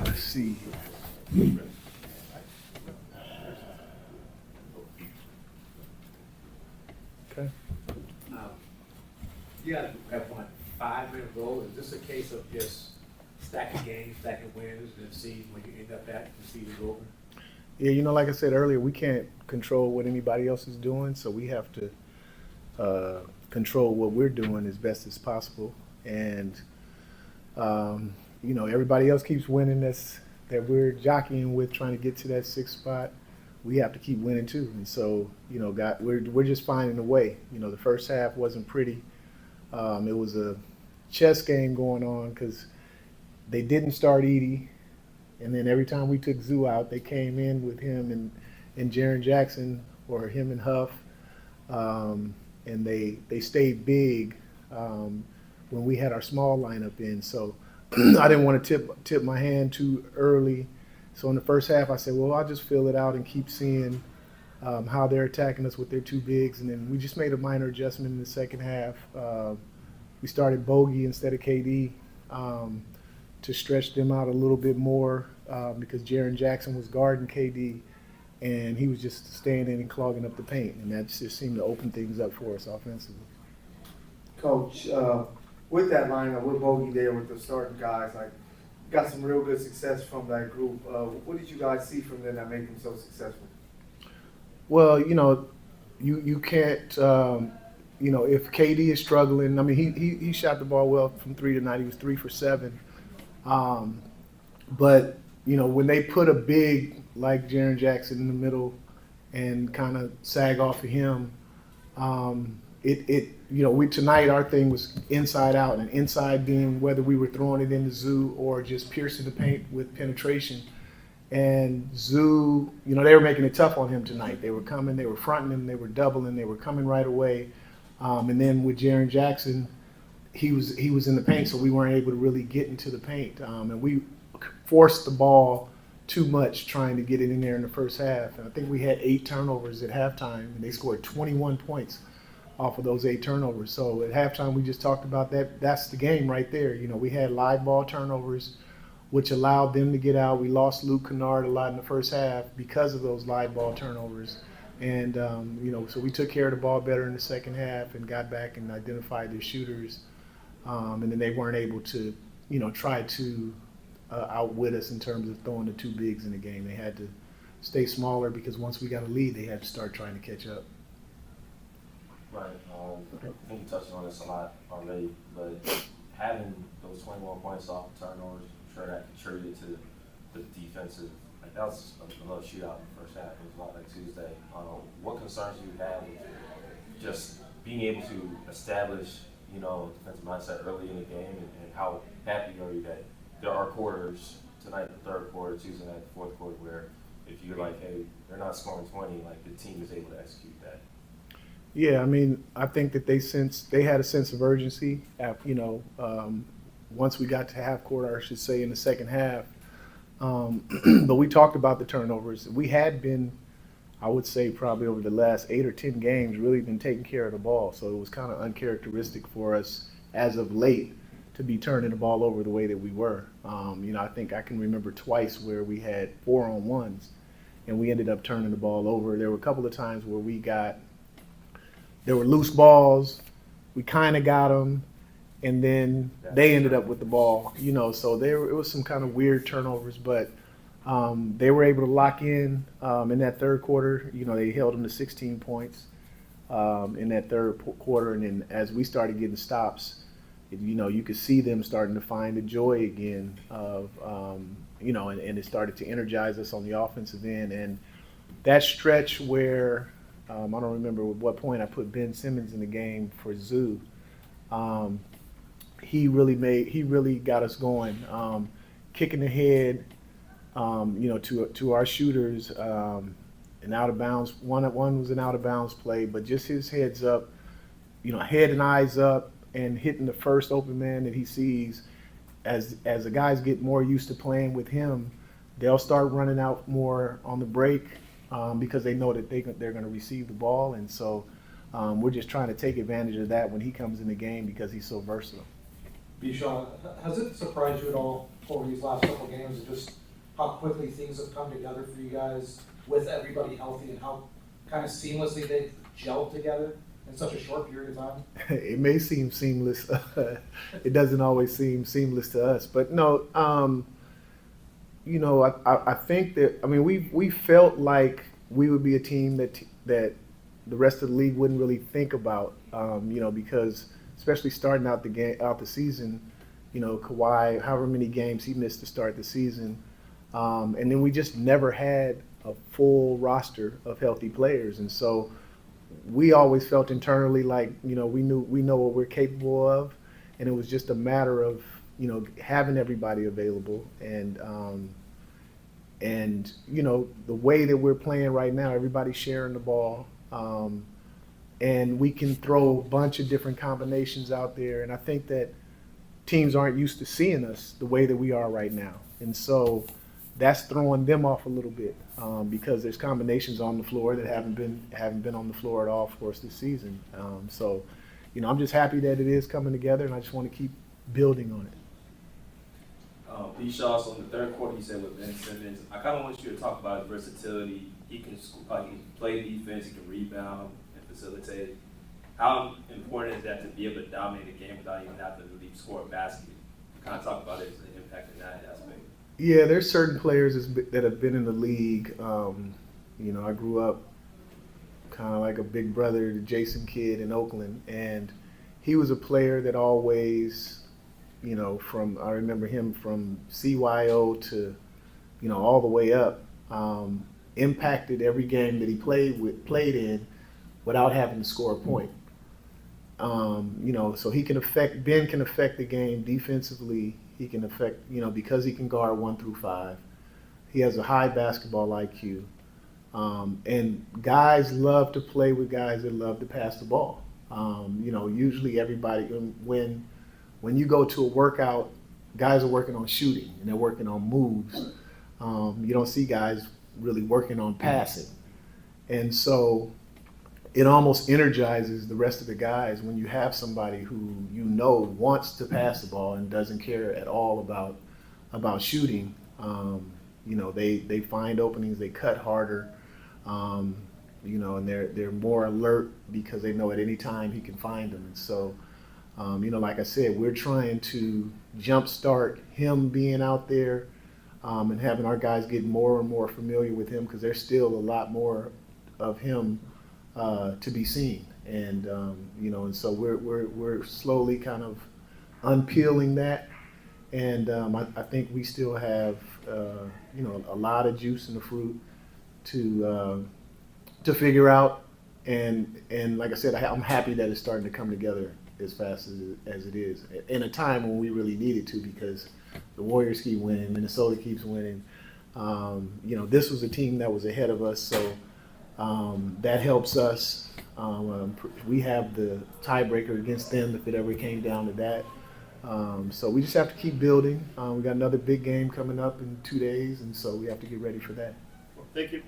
Let's see. Okay. You got have one 5-minute goal. Is this a case of just stacking games, stacking wins, and see when you end up at the season's over? Yeah, like I said earlier, we can't control what anybody else is doing, so we have to control what we're doing as best as possible. And everybody else keeps winning that we're jockeying with, trying to get to that 6th spot. We have to keep winning too. And so, we're just finding a way. The first half wasn't pretty. It was a chess game going on because they didn't start Edie. And then every time we took Zoo out, they came in with him and Jaren Jackson or him and Huff. And they stayed big when we had our small lineup in. So I didn't want to tip my hand too early. So in the first half, I said, well, I'll just fill it out and keep seeing how they're attacking us with their 2 bigs. And then we just made a minor adjustment in the second half. We started Bogey instead of KD to stretch them out a little bit more because Jaren Jackson was guarding KD, and he was just staying in and clogging up the paint. And that just seemed to open things up for us offensively. Coach, with that lineup, with Bogey there, with the starting guys, got some real good success from that group. What did you guys see from them that made them so successful? Well, you can't, if KD is struggling, I mean, he shot the ball well from 3 tonight. He was 3 for 7. But, when they put a big like Jaren Jackson in the middle and kind of sag off of him, tonight our thing was inside out, and inside being whether we were throwing it in the Zoo or just piercing the paint with penetration. And Zoo, they were making it tough on him tonight. They were coming, they were fronting him, they were doubling, they were coming right away. And then with Jaren Jackson, he was in the paint, so we weren't able to really get into the paint. And we forced the ball too much trying to get it in there in the first half. And I think we had 8 turnovers at halftime, and they scored 21 points off of those 8 turnovers. So at halftime, we just talked about that. That's the game right there. We had live ball turnovers, which allowed them to get out. We lost Luke Kennard a lot in the first half because of those live ball turnovers. And, so we took care of the ball better in the second half and got back and identified their shooters. And then they weren't able to, try to outwit us in terms of throwing the 2 bigs in the game. They had to stay smaller because once we got a lead, they had to start trying to catch up. Right. I think you touched on this a lot already, but having those 21 points off of turnovers, I'm sure that contributed to the defensive. That was another shootout in the first half. It was a lot like Tuesday. What concerns you have with just being able to establish, defensive mindset early in the game, and how happy are you that there are quarters tonight, the 3rd quarter, Tuesday night, the 4th quarter, where if you're like, hey, they're not scoring 20, the team is able to execute that. Yeah, I mean, I think that they had a sense of urgency. Once we got to half court, or I should say, in the second half. But we talked about the turnovers. We had been, I would say, probably over the last 8 or 10 games, really been taking care of the ball. So it was kind of uncharacteristic for us as of late to be turning the ball over the way that we were. I think I can remember twice where we had 4-on-1s, and we ended up turning the ball over. There were a couple of times where there were loose balls. We kind of got them, and then they ended up with the ball. So it was some kind of weird turnovers, but they were able to lock in that 3rd quarter. They held them to 16 points in that 3rd quarter, and then as we started getting stops, you could see them starting to find the joy again of, and it started to energize us on the offensive end. And that stretch where I don't remember at what point I put Ben Simmons in the game for Zoo. He really got us going, kicking the head, to our shooters, an out of bounds. One was an out of bounds play, but just his heads up, head and eyes up, and hitting the first open man that he sees. As the guys get more used to playing with him, they'll start running out more on the break. Because they know that they're going to receive the ball. And so we're just trying to take advantage of that when he comes in the game because he's so versatile. Bijan, has it surprised you at all over these last couple games, and just how quickly things have come together for you guys with everybody healthy, and how kind of seamlessly they've gelled together in such a short period of time? It may seem seamless. It doesn't always seem seamless to us, but no. I think that, I mean, we felt like we would be a team that the rest of the league wouldn't really think about, because especially starting out the season, Kawhi, however many games he missed to start the season, and then we just never had a full roster of healthy players, and so we always felt internally like we know what we're capable of, and it was just a matter of having everybody available, and the way that we're playing right now, everybody's sharing the ball, and we can throw a bunch of different combinations out there, and I think that teams aren't used to seeing us the way that we are right now, and so that's throwing them off a little bit, because there's combinations on the floor that haven't been on the floor at all for us this season. So I'm just happy that it is coming together, and I just want to keep building on it. B. Shaw, so in the third quarter, you said with Ben Simmons, I kind of want you to talk about his versatility. He can play defense, he can rebound and facilitate. How important is that to be able to dominate a game without even having to really score a basket? Kind of talk about his impact in that aspect. Yeah, there's certain players that have been in the league. I grew up kind of like a big brother to Jason Kidd in Oakland, and he was a player that always, I remember him from CYO to, all the way up, impacted every game that he played in without having to score a point. So Ben can affect the game defensively. He can affect, because he can guard 1 through 5. He has a high basketball IQ. And guys love to play with guys that love to pass the ball. Usually everybody, when you go to a workout, guys are working on shooting and they're working on moves. You don't see guys really working on passing. And so it almost energizes the rest of the guys when you have somebody who wants to pass the ball and doesn't care at all about shooting. They find openings, they cut harder, and they're more alert because they know at any time he can find them. And so, like I said, we're trying to jumpstart him being out there, and having our guys get more and more familiar with him, because there's still a lot more of him to be seen, and and so we're slowly kind of unpeeling that, and I think we still have a lot of juice in the fruit to figure out, and like I said, I'm happy that it's starting to come together as fast as it is in a time when we really need it to, because the Warriors keep winning, Minnesota keeps winning. This was a team that was ahead of us, so. That helps us. We have the tiebreaker against them if it ever came down to that. So we just have to keep building. We got another big game coming up in 2 days, and so we have to get ready for that. Thank you.